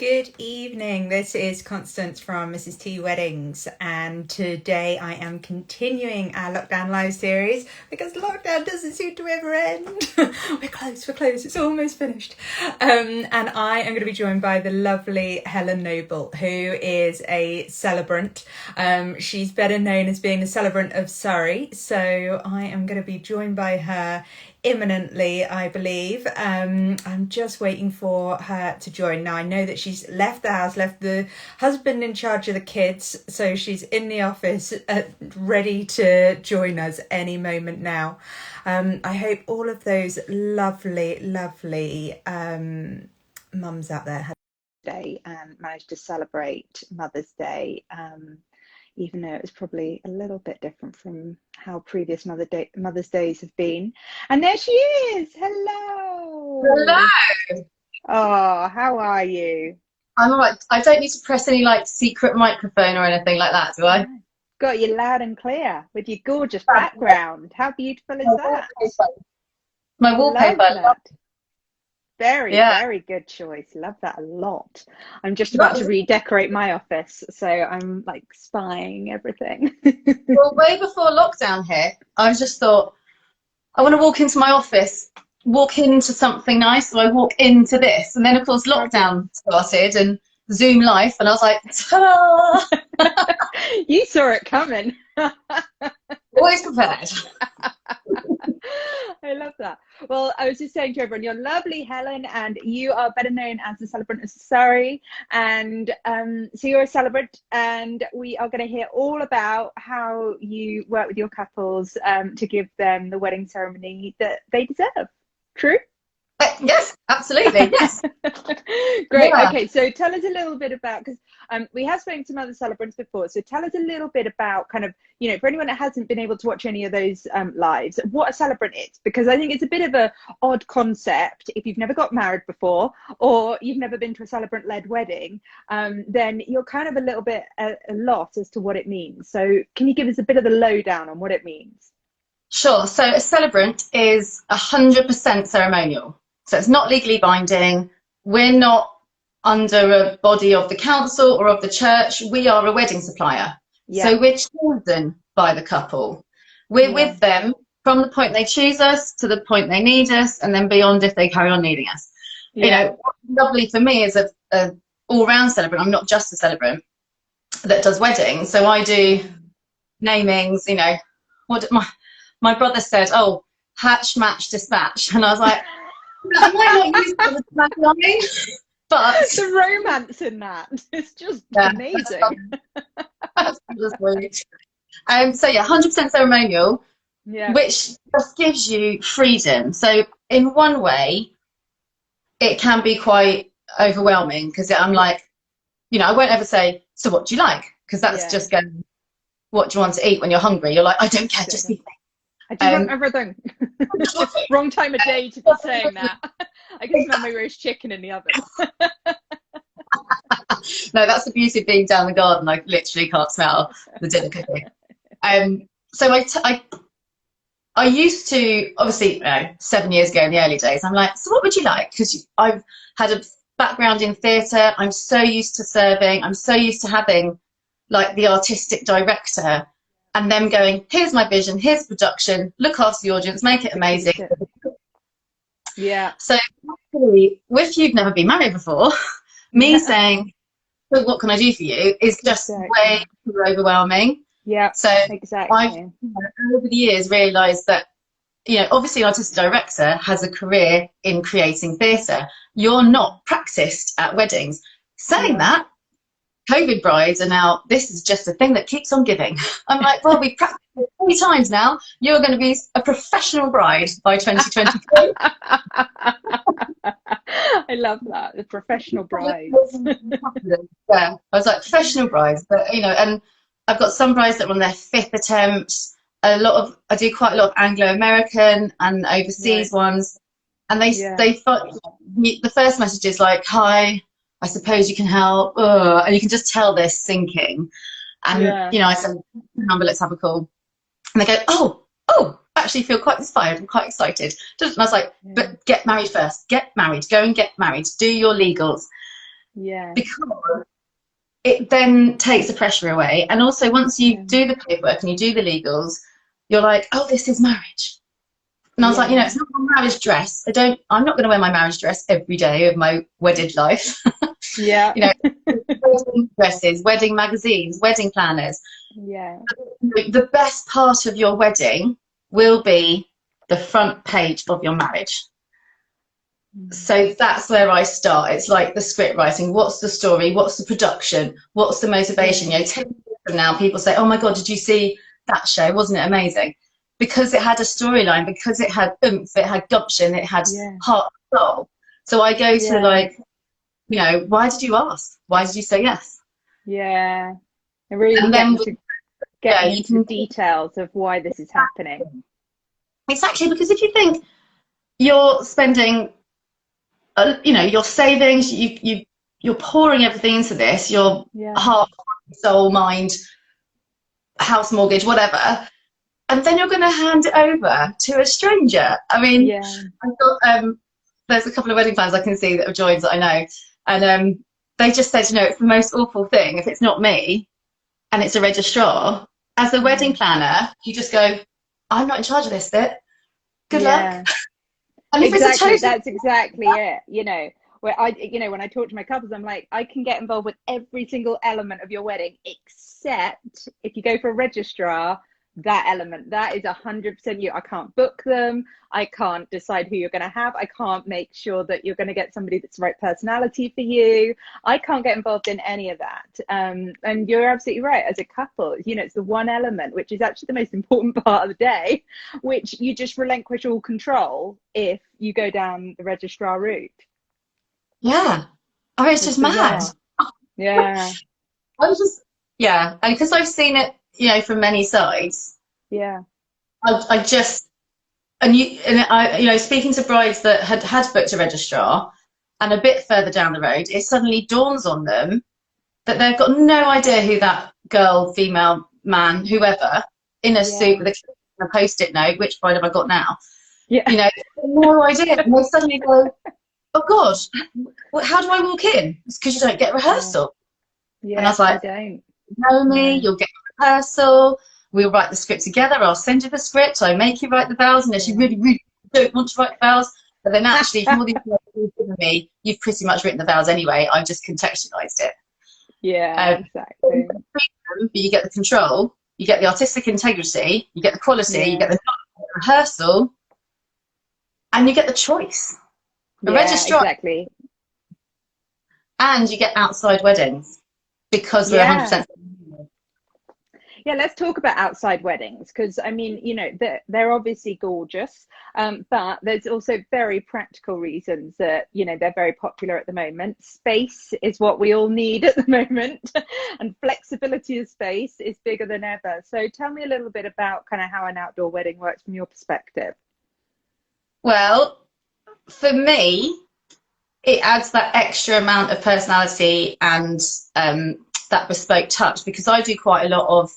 Good evening. This is Constance from Mrs. T Weddings, and today I am continuing our Lockdown Live series because lockdown doesn't seem to ever end. We're close, it's almost finished. And I am going to be joined by the lovely Helen Noble, who is a celebrant. She's better known as being the Celebrant of Surrey, so I am going to be joined by her imminently, I believe. I'm just waiting for her to join. Now, I know that she's left the house, left the husband in charge of the kids, so she's in the office ready to join us any moment now. I hope all of those lovely mums out there had a day and managed to celebrate Mother's Day, even though it was probably a little bit different from how previous Mother's Days have been. And there she is. Hello. Hello. Oh, how are you? I'm all right. I don't need to press any secret microphone or anything like that, do I? Got you loud and clear with your gorgeous background. How beautiful is that? My wallpaper. Very good choice. Love that a lot. I'm just about to redecorate my office, so I'm spying everything. Well, way before lockdown hit, I just thought, I want to walk into my office, walk into something nice, so I walk into this. And then, of course, lockdown started and Zoom Life, and I was like, ta-da! You saw it coming. Always prepared. I love that. Well, I was just saying to everyone, you're lovely, Helen, and you are better known as the Celebrant of Surrey. And so you're a celebrant, and we are going to hear all about how you work with your couples to give them the wedding ceremony that they deserve. True? Yes, absolutely. Yes. Great. Yeah. Okay, so tell us a little bit about, because we have spoken to some other celebrants before, so tell us a little bit about kind of, for anyone that hasn't been able to watch any of those lives, what a celebrant is, because I think it's a bit of a odd concept if you've never got married before or you've never been to a celebrant-led wedding, then you're kind of a little bit a lost as to what it means. So can you give us a bit of the lowdown on what it means? Sure. So a celebrant is 100% ceremonial. So it's not legally binding. We're not under a body of the council or of the church. We are a wedding supplier. Yeah. So we're chosen by the couple. We're with them from the point they choose us to the point they need us, and then beyond if they carry on needing us. Yeah. What's lovely for me is a all-round celebrant. I'm not just a celebrant that does weddings. So I do namings, what my brother said, oh, hatch, match, dispatch. And I was like, I might not use that as a tagline, but the romance in that, it's just amazing. So yeah, 100% ceremonial, which just gives you freedom. So in one way, it can be quite overwhelming because I'm like, I won't ever say, so what do you like? Because that's just going, what do you want to eat when you're hungry? You're like, I don't care, just eat me. I do want everything. Wrong time of day to be saying that. I can smell my roast chicken in the oven. No, that's the beauty of being down the garden. I literally can't smell the dinner cooking. So I used to, obviously, 7 years ago in the early days, I'm like, so what would you like? Because I've had a background in theatre. I'm so used to serving. I'm so used to having the artistic director and them going, here's my vision, here's production, look after the audience, make it amazing. Yeah. So actually, if you've never been married before, me saying, so what can I do for you is just way too overwhelming. Yeah. So exactly. I've over the years realised that, obviously an artistic director has a career in creating theatre. You're not practiced at weddings. Saying that, COVID brides are now, this is just a thing that keeps on giving. I'm like, well, we practiced it 3 times now. You're going to be a professional bride by 2022. I love that, the professional brides. Yeah, I was like, professional brides, but and I've got some brides that are on their 5th attempt. I do quite a lot of Anglo-American and overseas ones, and they the first message is like, hi, I suppose you can help, and you can just tell they're sinking. And I said, number, let's have a call. And they go, oh, I actually feel quite inspired. I'm quite excited. And I was like, but get married first. Get married. Go and get married. Do your legals. Yeah. because it then takes the pressure away. And also, once you Yeah. do the paperwork and you do the legals, you're like, oh, this is marriage. And I was like, you know, it's not my marriage dress. I'm not going to wear my marriage dress every day of my wedded life. Yeah. You know, wedding dresses, wedding magazines, wedding planners. Yeah. The best part of your wedding will be the front page of your marriage. So that's where I start. It's like the script writing. What's the story? What's the production? What's the motivation? You know, 10 years from now, people say, oh my God, did you see that show? Wasn't it amazing? Because it had a storyline, because it had oomph, it had gumption, it had heart and soul. So I go to like, you know, why did you ask? Why did you say yes? Yeah. And really getting into the details of why this is happening. Exactly, because if you think you're spending, you know, your savings, you're pouring everything into this, your heart, soul, mind, house mortgage, whatever, and then you're going to hand it over to a stranger. I mean, I've got, there's a couple of wedding planners I can see that have joined that I know, and they just said, you know, it's the most awful thing if it's not me and it's a registrar. As a wedding planner, you just go, I'm not in charge of this bit. Good luck. And exactly, that's exactly it. You know, where when I talk to my couples, I'm like, I can get involved with every single element of your wedding, except if you go for a registrar, that element, that is 100% you. I can't book them. I can't decide who you're going to have. I can't make sure that you're going to get somebody that's the right personality for you. I can't get involved in any of that. And you're absolutely right. As a couple, you know, it's the one element, which is actually the most important part of the day, which you just relinquish all control if you go down the registrar route. Yeah. Oh, it's just mad. Yeah. And because I've seen it, you know, from many sides. Yeah. I just, you know, speaking to brides that had booked a registrar and a bit further down the road, it suddenly dawns on them that they've got no idea who that girl, female, man, whoever, in a suit with a post-it note, which bride have I got now? Yeah. You know, no idea. And they suddenly go, oh God, how do I walk in? It's because you don't get rehearsal. Yeah, and I was like, you know me, you'll get rehearsal, we'll write the script together, I'll send you the script, I make you write the vows, and if you really, really don't want to write the vows, but then actually, from all the information you've given me, you've pretty much written the vows anyway, I've just contextualised it. Yeah, exactly. But you get the control, you get the artistic integrity, you get the quality, you get the rehearsal, and you get the choice. A registrar, exactly. And you get outside weddings because we're 100%. Yeah, let's talk about outside weddings, because I mean, you know, they're obviously gorgeous, but there's also very practical reasons that, you know, they're very popular at the moment. Space is what we all need at the moment, and flexibility of space is bigger than ever. So tell me a little bit about kind of how an outdoor wedding works from your perspective. Well, for me, it adds that extra amount of personality and that bespoke touch, because I do quite a lot of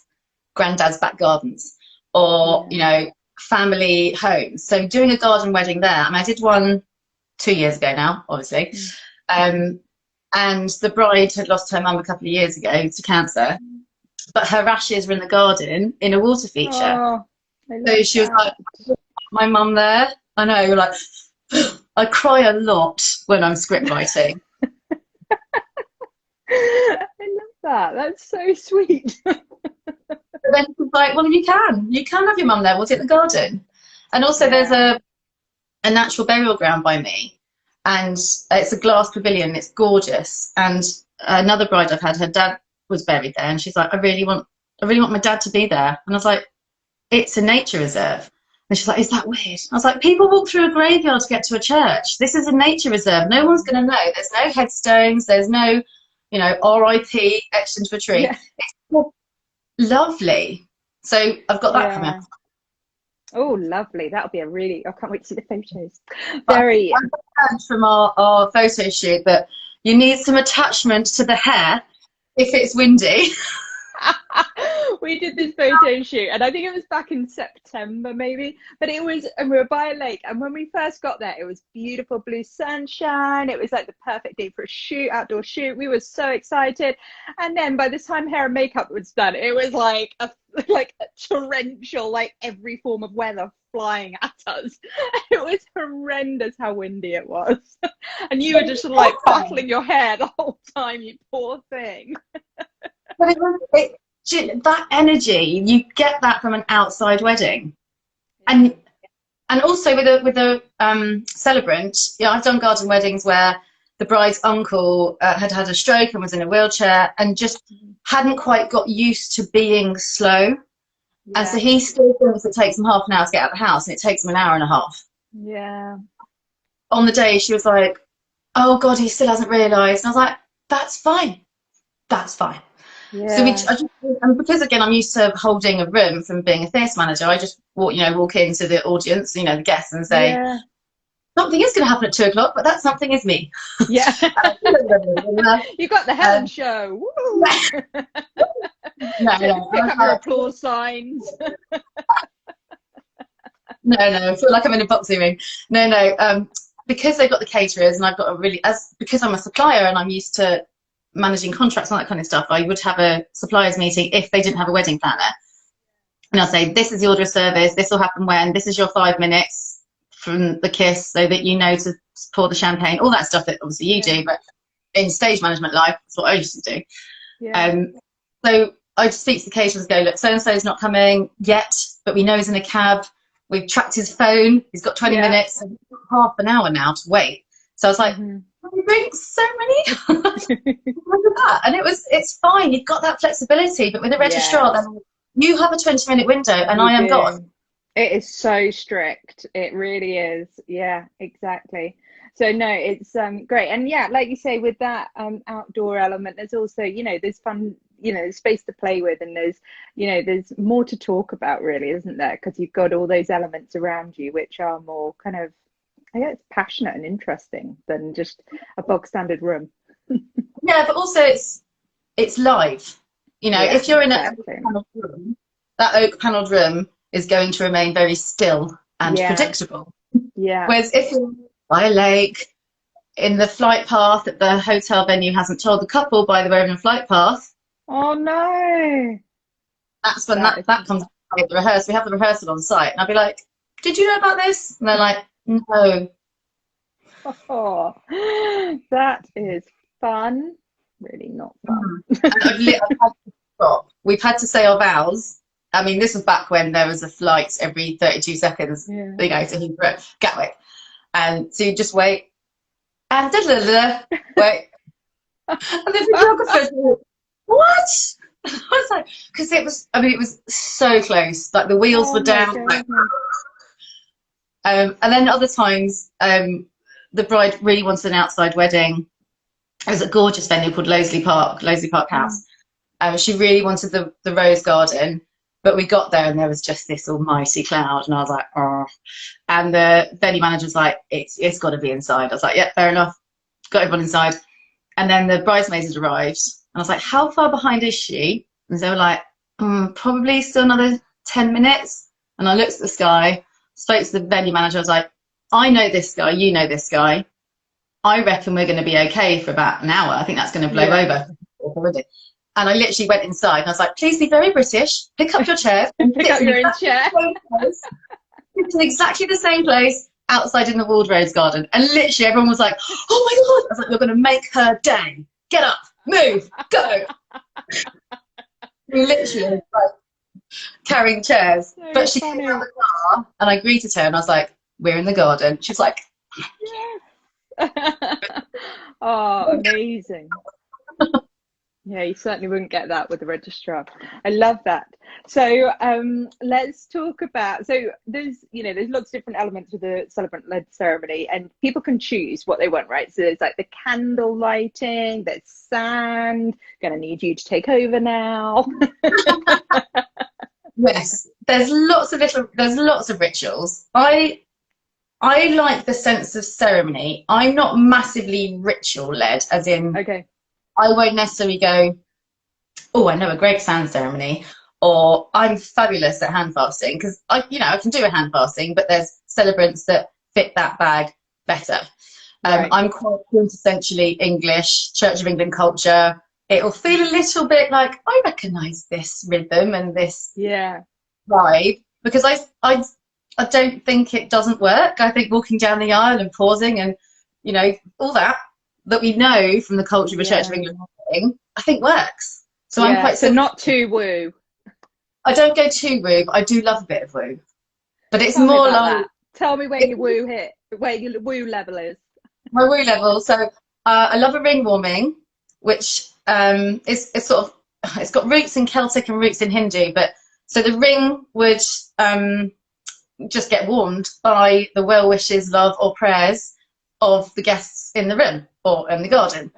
granddad's back gardens or, you know, family homes. So doing a garden wedding there, I mean, I did one 2 years ago now, obviously. And the bride had lost her mum a couple of years ago to cancer, but her ashes were in the garden in a water feature. So she was like, my mum there. I know, like, I cry a lot when I'm script writing. I love that. That's so sweet. But then she's like, well, you can have your mum there. We'll take the garden. And also there's a natural burial ground by me, and it's a glass pavilion. It's gorgeous. And another bride I've had, her dad was buried there, and she's like, I really want my dad to be there. And I was like, it's a nature reserve. And she's like, is that weird? I was like, people walk through a graveyard to get to a church. This is a nature reserve. No one's going to know. There's no headstones. There's no, you know, RIP etched into a tree. Yeah. It's lovely. So I've got that coming up. Oh, lovely. That'll be I can't wait to see the photos. Very. I've learned from our photo shoot that you need some attachment to the hair if it's windy. We did this photo shoot, and I think it was back in September, maybe. But it was, and we were by a lake. And when we first got there, it was beautiful blue sunshine. It was like the perfect day for a shoot, outdoor shoot. We were so excited. And then by the time hair and makeup was done, it was like a torrential, like every form of weather flying at us. It was horrendous how windy it was. And you were just sort of like battling your hair the whole time, you poor thing. But that energy, you get that from an outside wedding. And also with a celebrant, I've done garden weddings where the bride's uncle had had a stroke and was in a wheelchair and just hadn't quite got used to being slow. Yeah. And so he still thinks it takes him half an hour to get out of the house, and it takes him an hour and a half. Yeah. On the day, she was like, oh God, he still hasn't realised. And I was like, that's fine. That's fine. Yeah. So and because again, I'm used to holding a room from being a theatre manager, I just walk into the audience, the guests, and say, something is going to happen at 2:00, but that something is me. Yeah. You got the Helen show. No, pick up your applause signs. No, I feel like I'm in a boxing ring. No. Because they've got the caterers, and I've got because I'm a supplier and I'm used to managing contracts and that kind of stuff, I would have a suppliers meeting if they didn't have a wedding planner. And I'll say, this is the order of service, this will happen when, this is your 5 minutes from the kiss so that to pour the champagne, all that stuff that obviously you do, but in stage management life, that's what I used to do. Yeah. So I'd speak to the caterers and go, look, so-and-so's not coming yet, but we know he's in a cab. We've tracked his phone. He's got 20 minutes, and half an hour now to wait. So I was like, we drink so many. Look at that. And it's fine. You've got that flexibility. But with a registrar, then you have a 20-minute window, and I am gone. It is so strict. It really is. Yeah, exactly. So no, it's great. And yeah, like you say, with that outdoor element, there's also, there's fun, there's space to play with, and there's more to talk about, really, isn't there? Because you've got all those elements around you which are more kind of, I guess, passionate and interesting than just a bog standard room. Yeah, but also it's live. If you're in a panelled room, that oak panelled room is going to remain very still and predictable. Yeah. Whereas if you're by a lake, in the flight path that the hotel venue hasn't told the couple, by the way, in the flight path. Oh no. That's when that comes out of the rehearsal. We have the rehearsal on site, and I'll be like, did you know about this? And they're like, no. Oh, that is fun. Really not fun. I've had to stop. We've had to say our vows. I mean, this was back when there was a flight every 32 seconds, to Heathrow, Gatwick. And so you just wait, and wait. And the videographer's like, what? I was like, because it was so close. Like the wheels were down. And then other times, the bride really wanted an outside wedding. It was a gorgeous venue called Loseley Park House. She really wanted the rose garden, but we got there and there was just this almighty cloud, and I was like, oh. And the venue manager was like, it's got to be inside. I was like, yeah, fair enough. Got everyone inside. And then the bridesmaids had arrived, and I was like, how far behind is she? And they were like, probably still another 10 minutes. And I looked at the sky, spoke to the venue manager. I was like, I know this guy, you know this guy. I reckon we're going to be okay for about an hour. I think that's going to blow over already. And I literally went inside and I was like, please be very British, pick up your chair. Pick up your own chair. It's in exactly the same place outside in the walled rose garden. And literally everyone was like, oh my God. I was like, you're going to make her day. Get up, move, go. Literally like carrying chairs. So but she came out of the car and I greeted her and I was like, we're in the garden. She's like, yes. Oh, amazing. Yeah, you certainly wouldn't get that with the registrar. I love that. So let's talk about, so there's lots of different elements of the celebrant-led ceremony, and people can choose what they want, right? So there's like the candle lighting, there's sand, gonna need you to take over now. Yes, there's lots of rituals. I like the sense of ceremony. I'm not massively ritual led, as in, okay, I won't necessarily go, oh, I know a great sand ceremony, or I'm fabulous at hand fasting, because I can do a hand fasting, but there's celebrants that fit that bag better. Right. I'm quite quintessentially English, Church of England culture. It'll feel a little bit like I recognise this rhythm and this Yeah. vibe, because I don't think it doesn't work. I think walking down the aisle and pausing and all that we know from the culture of a Church of Yeah. England wedding, I think works. So I'm Yeah. quite So simple. not too woo. I don't go too woo, but I do love a bit of woo. But it's Tell me more about like that. Tell me where your woo hit, where your woo level is. my woo level. So I love a ring warming, which is sort of, it's got roots in Celtic and roots in Hindu. But so the ring would just get warmed by the well wishes, love, or prayers of the guests in the room or in the garden.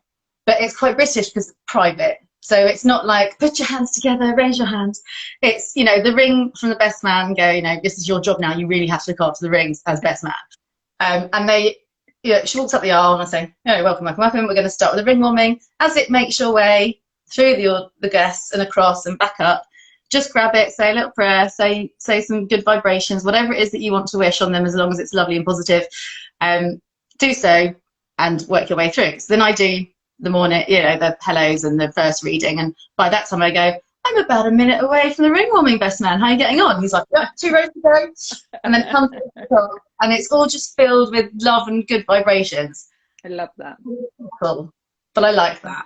But it's quite British because it's private. So it's not like put your hands together, raise your hands. It's, the ring from the best man go, this is your job now. You really have to look after the rings as best man. And she walks up the aisle and I say, welcome, welcome, welcome. We're going to start with the ring warming. As it makes your way through the guests and across and back up, just grab it, say a little prayer, say some good vibrations, whatever it is that you want to wish on them, as long as it's lovely and positive. Do so and work your way through. So then I do the morning, the hellos and the first reading, and by that time I go, I'm about a minute away from the ring warming, best man. How are you getting on? He's like, 2 rows to go. And then it comes to the top, and it's all just filled with love and good vibrations. I love that. Cool. But I like that.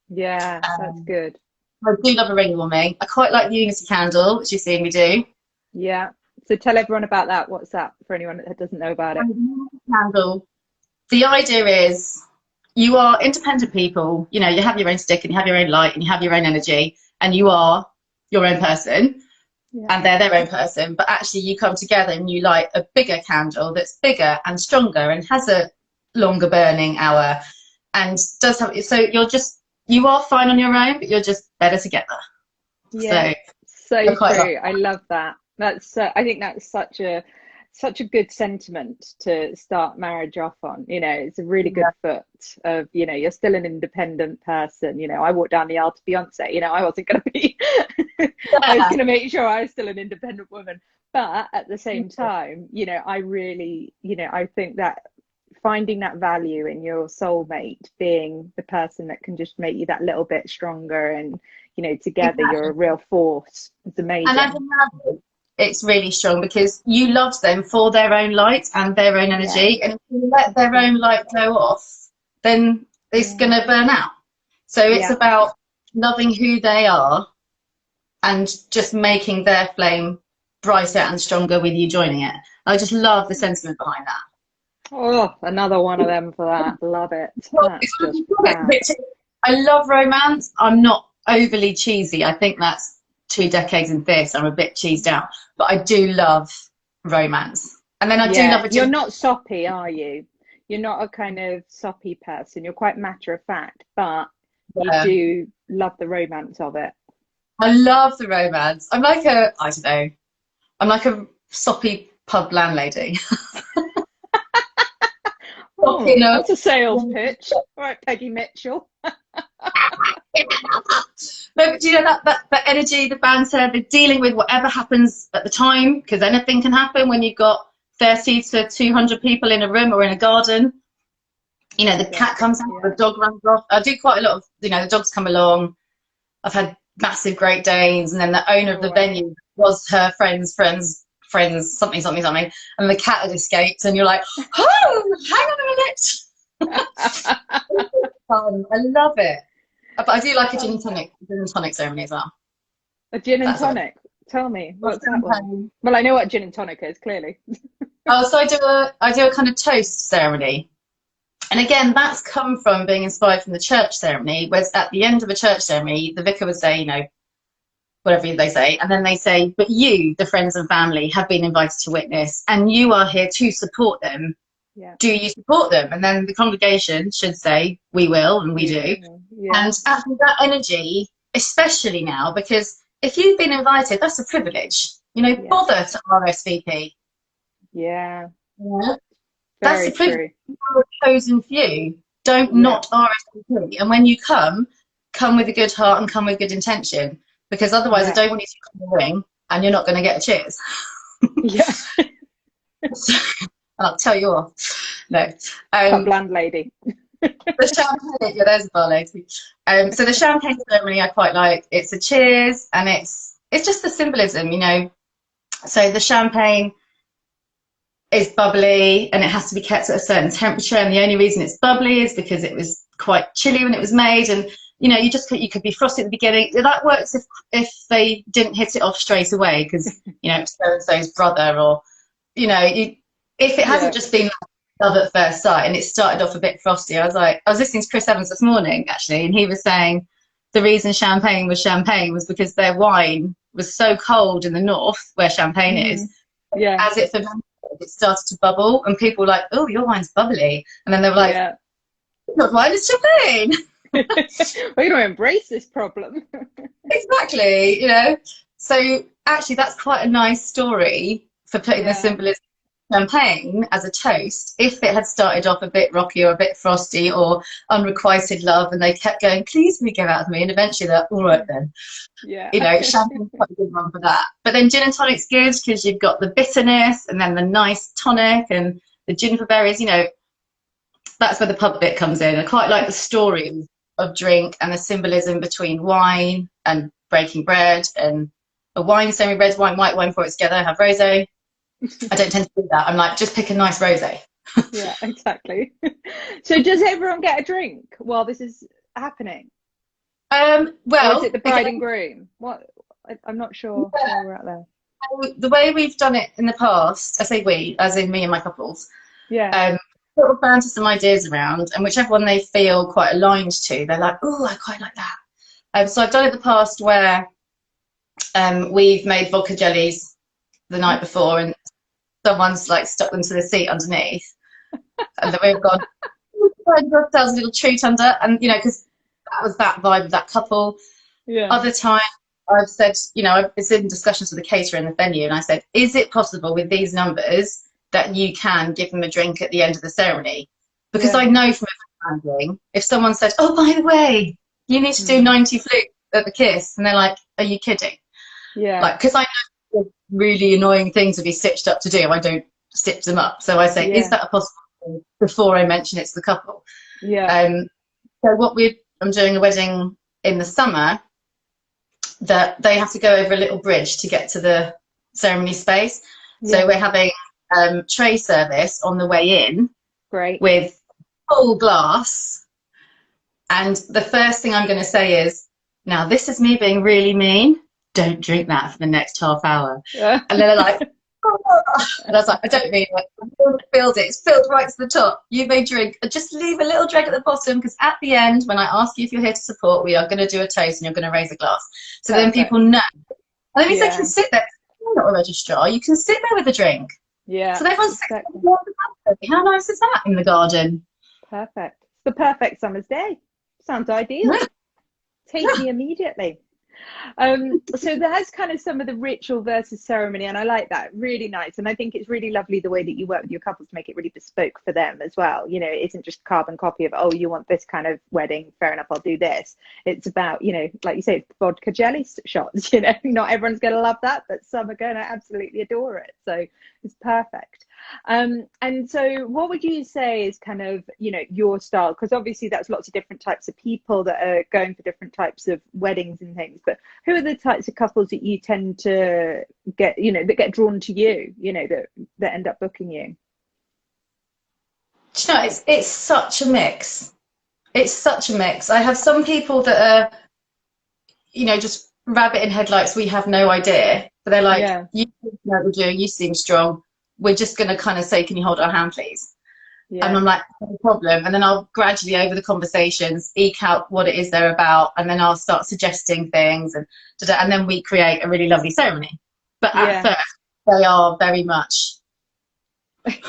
Yeah, that's good. I do love a ring warming. I quite like the unity candle, which you've seen me do. Yeah. So tell everyone about that. What's that for anyone that doesn't know about it? Candle. The idea is you are independent people. You have your own stick and you have your own light and you have your own energy and you are your own person and they're their own person. But actually you come together and you light a bigger candle that's bigger and stronger and has a longer burning hour and does have, so you are fine on your own, but you're just better together. Yeah, so true. I love that. I think that's such a good sentiment to start marriage off on. It's a really good foot of, you're still an independent person. I walked down the aisle to Beyonce, I wasn't going to be, I was going to make sure I was still an independent woman. But at the same time, I really, I think that finding that value in your soulmate being the person that can just make you that little bit stronger and, together you're a real force. It's amazing. And as a marriage, it's really strong because you loved them for their own light and their own energy. And if you let their own light go off, then it's going to burn out. So it's about loving who they are and just making their flame brighter and stronger with you joining it. I just love the sentiment behind that. Oh, another one of them for that. Love it. I love romance. I'm not overly cheesy. I think that's 2 decades in this. I'm a bit cheesed out, but I do love romance. And then I do love You're not soppy, are you? You're not a kind of soppy person. You're quite matter of fact, but you do love the romance of it. I love the romance. I'm like I'm like a soppy pub landlady. That's a sales pitch. All right, Peggy Mitchell. No, but that energy, the banter, the dealing with whatever happens at the time, because anything can happen when you've got 30 to 200 people in a room or in a garden. The cat comes out, the dog runs off. I do quite a lot of, the dogs come along. I've had massive Great Danes, and then the owner of the venue was her friends, something, and the cat had escaped, and you're like, oh, hang on a minute. I love it. But I do like a gin and tonic ceremony as well. A gin and tonic? Tell me, what's that one? Well, I know what gin and tonic is, clearly. So I do a kind of toast ceremony. And again, that's come from being inspired from the church ceremony, whereas at the end of a church ceremony, the vicar would say, whatever they say, and then they say, but you, the friends and family, have been invited to witness, and you are here to support them. Yeah. Do you support them? And then the congregation should say, we will, and we do. Yeah. And after that energy, especially now, because if you've been invited, that's a privilege. Bother to RSVP. Yeah. That's the privilege. You're a chosen few. Don't not RSVP. And when you come, come with a good heart and come with good intention, because otherwise I don't want you to come in the ring and you're not going to get a cheers. Yeah. I'll tell you off. No. That bland lady. The champagne, yeah, there's a bar lady. So the champagne ceremony I quite like. It's a cheers, and it's just the symbolism, you know. So the champagne is bubbly, and it has to be kept at a certain temperature. And the only reason it's bubbly is because it was quite chilly when it was made. And you know, you could be frosty at the beginning. That works if they didn't hit it off straight away, because you know, so and so's brother, or you know, if it hasn't just been love at first sight and it started off a bit frosty. I was listening to Chris Evans this morning actually, and he was saying the reason champagne was because their wine was so cold in the north where champagne is. As it fermented, it started to bubble, and people were like, oh, your wine's bubbly, and then they were like, your wine is champagne. We're going to embrace this problem. Exactly, you know. So actually that's quite a nice story for putting the symbolism champagne as a toast. If it had started off a bit rocky or a bit frosty or unrequited love, and they kept going, please will you get out of me, and eventually they're all right then. You know, champagne's quite a good one for that. But then gin and tonic's good because you've got the bitterness and then the nice tonic and the juniper berries. You know, that's where the pub bit comes in. I quite like the story of drink and the symbolism between wine and breaking bread, and a wine ceremony, red wine, white wine, pour it together, have rosé. I don't tend to do that. I'm like, just pick a nice rosé. Yeah, exactly. So does everyone get a drink while this is happening? Well, or is it the bride and groom? What? I'm not sure where we're at there. The way we've done it in the past, I say we, as in me and my couples, Yeah. sort of banter some ideas around, and whichever one they feel quite aligned to, they're like, oh, I quite like that. So I've done it in the past where we've made vodka jellies the night before, and someone's like stuck them to the seat underneath, and then we've gone, find ourselves a little treat under, and you know, because that was that vibe of that couple. Other time I've said, you know, it's in discussions with the caterer in the venue, and I said, is it possible with these numbers that you can give them a drink at the end of the ceremony? Because I know from handling, if someone said, oh, by the way, you need to do 90 flutes at the kiss, and they're like, are you kidding? Like, because I know really annoying things to be stitched up to do, I don't stitch them up. So I say, is that a possibility, before I mention it's the couple? So I'm doing a wedding in the summer that they have to go over a little bridge to get to the ceremony space. So we're having tray service on the way in, with full glass. And the first thing I'm going to say is, now this is me being really mean, don't drink that for the next half hour. And then they're like, oh. And I was like, I don't mean it. Filled it. It's filled right to the top. You may drink. Just leave a little drink at the bottom, because at the end, when I ask you if you're here to support, we are going to do a toast and you're going to raise a glass. So then people know. And that means they can sit there. You're not a registrar. You can sit there with a drink. So everyone's how nice is that in the garden? Perfect. It's the perfect summer's day. Sounds ideal. Take me immediately. So there's kind of some of the ritual versus ceremony, and I like that. Really nice. And I think it's really lovely the way that you work with your couples to make it really bespoke for them as well. You know, it isn't just carbon copy of, oh, you want this kind of wedding, fair enough, I'll do this. It's about, you know, like you say, vodka jelly shots. You know, not everyone's going to love that, but some are going to absolutely adore it. So it's perfect. And so what would you say is kind of, you know, your style? Because obviously that's lots of different types of people that are going for different types of weddings and things, but who are the types of couples that you tend to get, you know, that get drawn to you, you know, that end up booking you? Do you know, it's such a mix. It's such a mix. I have some people that are, you know, just rabbit in headlights, we have no idea, but they're like, you know what we're doing, you seem strong, we're just going to kind of say, can you hold our hand, please? And I'm like, no problem. And then I'll gradually, over the conversations, eke out what it is they're about, and then I'll start suggesting things, and then we create a really lovely ceremony. But at first, they are very much they'll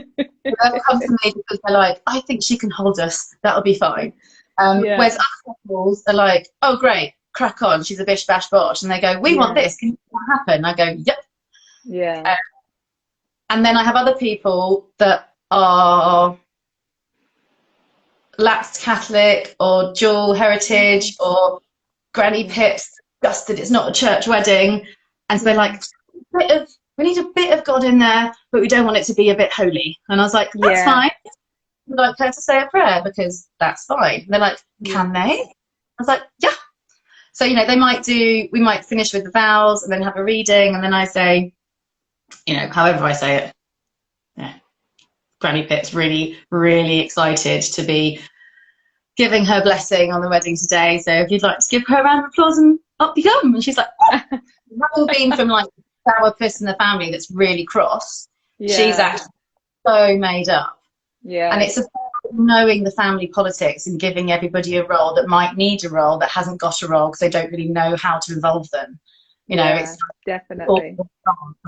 come to me because they're like, I think she can hold us, that'll be fine. Whereas other couples are like, oh great, crack on, she's a bish bash bosh, and they go, we want this, can you make that happen? I go, yep. And then I have other people that are lapsed Catholic or dual heritage or granny pips disgusted it's not a church wedding, and so they're like, we need a bit of God in there, but we don't want it to be a bit holy. And I was like, that's fine. I'd like her to say a prayer because that's fine. And they're like, can they? I was like, yeah. So, you know, we might finish with the vows and then have a reading, and then I say, you know, however I say it. Yeah. Granny Pit's really, really excited to be giving her blessing on the wedding today. So if you'd like to give her a round of applause, and up you come. And she's like, oh. Having been from like sour puss in the family that's really cross, she's actually so made up. Yeah. And it's about knowing the family politics and giving everybody a role that might need a role that hasn't got a role because they don't really know how to involve them. You know, it's definitely.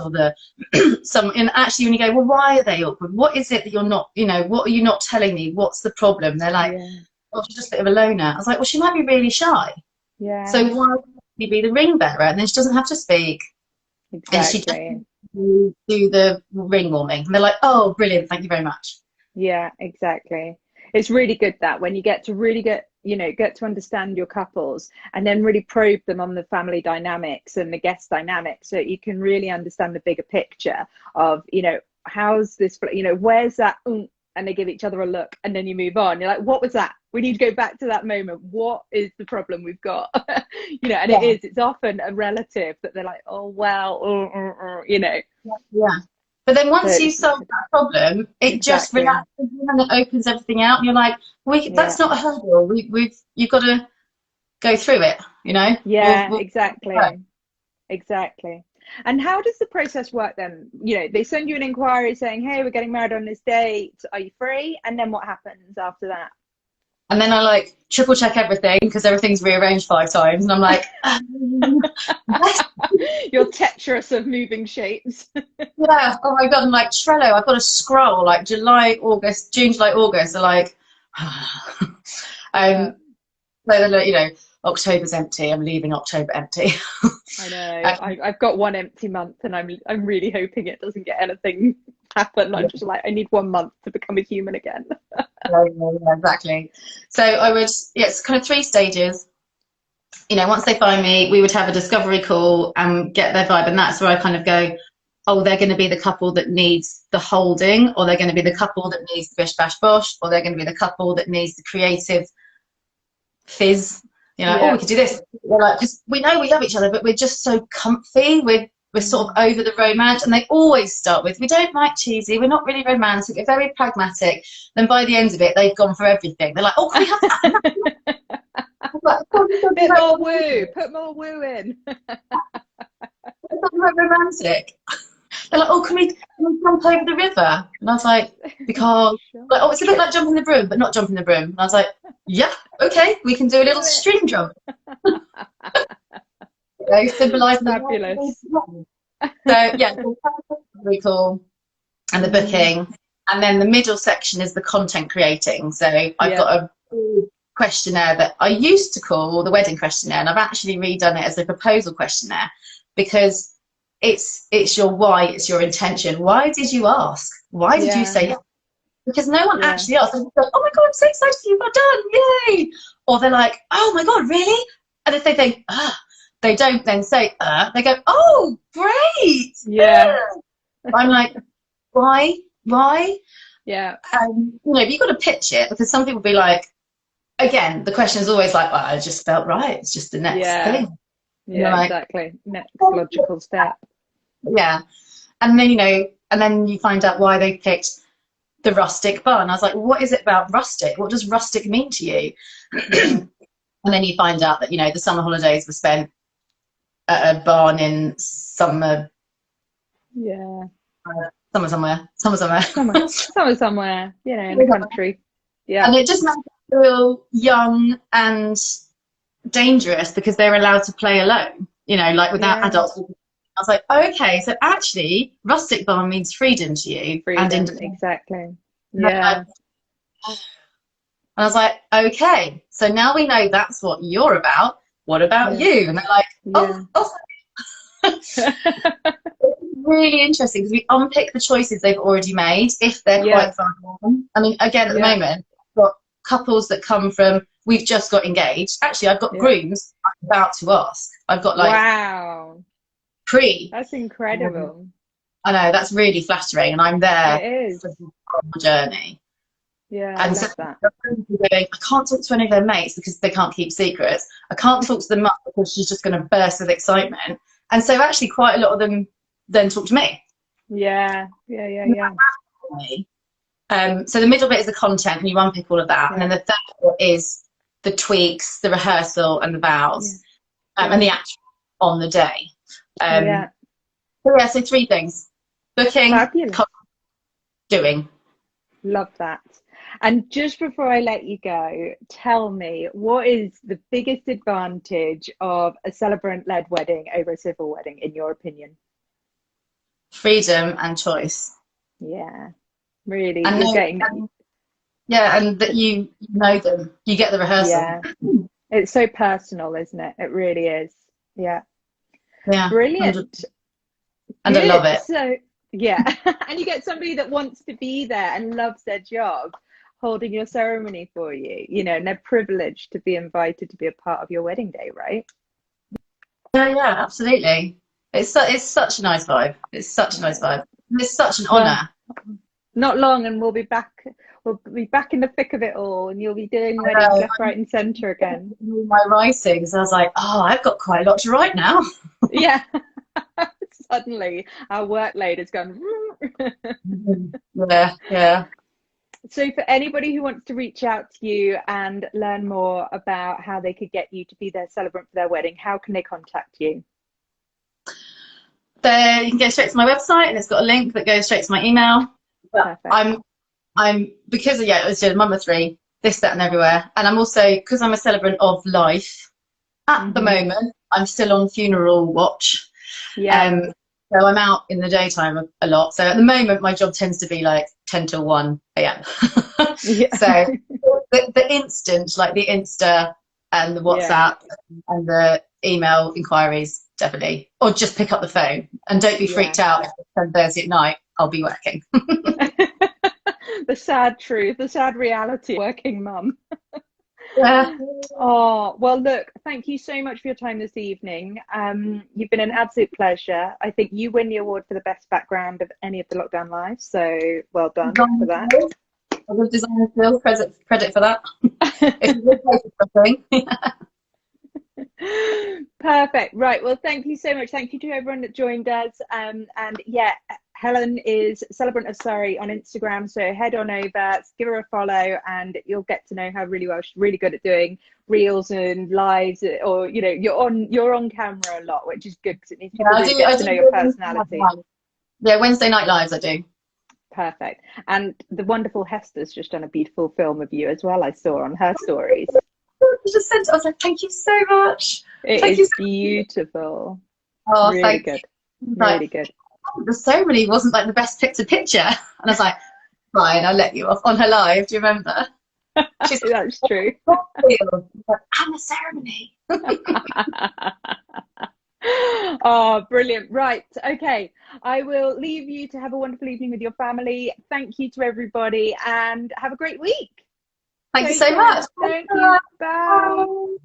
Or the and actually when you go, well, why are they awkward? What is it that you're not, you know, what are you not telling me? What's the problem? They're like, well, she's just a bit of a loner. I was like, well, she might be really shy. Yeah. So why would you be the ring bearer? And then she doesn't have to speak. Exactly. And she just do the ring warming. And they're like, oh, brilliant, thank you very much. Yeah, exactly. It's really good that when you get to understand your couples and then really probe them on the family dynamics and the guest dynamics, so you can really understand the bigger picture of, you know, how's this, you know, where's that and they give each other a look and then you move on. You're like, what was that? We need to go back to that moment. What is the problem we've got? You know, and it's often a relative that they're like, oh, well, you know. Yeah. But then once you solve that problem, it just relaxes you and it opens everything out. And you're like, that's not a hurdle. You've got to go through it, you know? Yeah, exactly. Exactly. And how does the process work then? You know, they send you an inquiry saying, hey, we're getting married on this date. Are you free? And then what happens after that? And then I like triple check everything because everything's rearranged 5 times. And I'm like, your Tetris of moving shapes. Yeah. Oh my God. I'm like, Trello, I've got a scroll like June, July, August. They're like, so they're, you know, October's empty. I'm leaving October empty. I know. I've got 1 empty month, and I'm really hoping it doesn't get anything happen. I'm just like, I need 1 month to become a human again. Yeah, exactly. So it's kind of 3 stages. You know, once they find me, we would have a discovery call and get their vibe, and that's where I kind of go, oh, they're going to be the couple that needs the holding, or they're going to be the couple that needs the bish bash bosh, or they're going to be the couple that needs the creative fizz. You know, oh, we could do this. We're like, because we know we love each other, but we're just so comfy. We're sort of over the romance, and they always start with, we don't like cheesy, we're not really romantic, we're very pragmatic. Then by the end of it, they've gone for everything. They're like, oh, can we have that? Bit more woo, put more woo in. It's not romantic. They're like, oh, can we jump over the river? And I was like, because, like, oh, it's a bit like jumping the broom, but not jumping the broom. And I was like, yeah, okay, we can do a little string jump. They symbolise fabulous. So yeah, very cool. And the booking, and then the middle section is the content creating. So I've got a questionnaire that I used to call the wedding questionnaire, and I've actually redone it as a proposal questionnaire because it's your why, it's your intention. Why did you ask? Why did you say yes? Because no one actually asked. They go, oh my God, I'm so excited for you, well done, yay! Or they're like, oh my God, really? And if they think, they don't then say, they go, oh, great! Yeah. I'm like, why? Yeah. You know, you've got to pitch it, because some people be like, again, the question is always like, well, I just felt right. It's just the next thing. Yeah, like, exactly. Next logical step. Yeah. And then, you know, and then you find out why they picked the rustic barn. I was like, well, what is it about rustic? What does rustic mean to you? And then you find out that, you know, the summer holidays were spent at a barn in summer. Yeah. Summer somewhere. You know, in the country. Yeah. And it just makes it feel young and dangerous because they're allowed to play alone, you know, like without adults. I was like, okay, so actually rustic barn means freedom to you. And exactly. Yeah. And I was like, okay, so now we know that's what you're about. What about you? And they're like, oh. It's really interesting because we unpick the choices they've already made if they're quite far along. I mean, again, at the moment, I've got couples that come from, we've just got engaged. Actually, I've got grooms I'm about to ask. I've got like wow, that's incredible. I know, that's really flattering, and I'm there It is. for the whole journey. Yeah, And I so love that. I can't talk to any of their mates because they can't keep secrets. I can't talk to the mum because she's just going to burst with excitement. And so actually quite a lot of them then talk to me. Yeah. So the middle bit is the content, and you unpick all of that. And then the third bit is the tweaks, the rehearsal, and the vows, and the action on the day. So 3 things: booking, doing. Love that. And just before I let you go, tell me, what is the biggest advantage of a celebrant-led wedding over a civil wedding, in your opinion? Freedom and choice. Yeah, really. And you're getting and that you know them. You get the rehearsal. Yeah, it's so personal, isn't it? It really is. Yeah. Brilliant. 100%. And I love it. So and you get somebody that wants to be there and loves their job holding your ceremony for you, you know, and they're privileged to be invited to be a part of your wedding day, right? Yeah, absolutely. It's such a nice vibe. It's such a nice vibe. It's such an honour. Not long and we'll be back in the thick of it all, and you'll be doing weddings left, right and centre again. My writings, I was like, oh, I've got quite a lot to write now. Yeah. Suddenly our workload has gone. Yeah. So for anybody who wants to reach out to you and learn more about how they could get you to be their celebrant for their wedding, how can they contact you? You can go straight to my website, and it's got a link that goes straight to my email. But I'm because it's a mum of 3, this, that, and everywhere, and I'm also, because I'm a celebrant of life at the moment, I'm still on funeral watch. So I'm out in the daytime a lot. So at the moment, my job tends to be like 10 till 1 a.m. So the instant, like the Insta and the WhatsApp and the email inquiries, definitely. Or just pick up the phone, and don't be freaked out if it's 10:30 at night. I'll be working. The sad truth, the sad reality, working mum. Yeah. Oh, well, look, thank you so much for your time this evening. You've been an absolute pleasure. I think you win the award for the best background of any of the lockdown lives. So well done for that. I will design still credit for that. It's a good place for thing. Perfect. Right. Well, thank you so much. Thank you to everyone that joined us. And Helen is Celebrant of Surrey on Instagram, so head on over, give her a follow, and you'll get to know her really well. She's really good at doing reels and lives, or you know, you're on camera a lot, which is good because it means people get to know your personality. Yeah, Wednesday night lives I do. Perfect. And the wonderful Hester's just done a beautiful film of you as well. I saw on her stories. You just sent it. I was like, thank you so much. It is beautiful. Oh, really good. Really good. The ceremony wasn't like the best picture, and I was like, fine, I'll let you off on her live. Do you remember? She's that's true. I'm a ceremony. Oh, brilliant. Right. Okay. I will leave you to have a wonderful evening with your family. Thank you to everybody, and have a great week. Thank you so much. Thank you. Bye.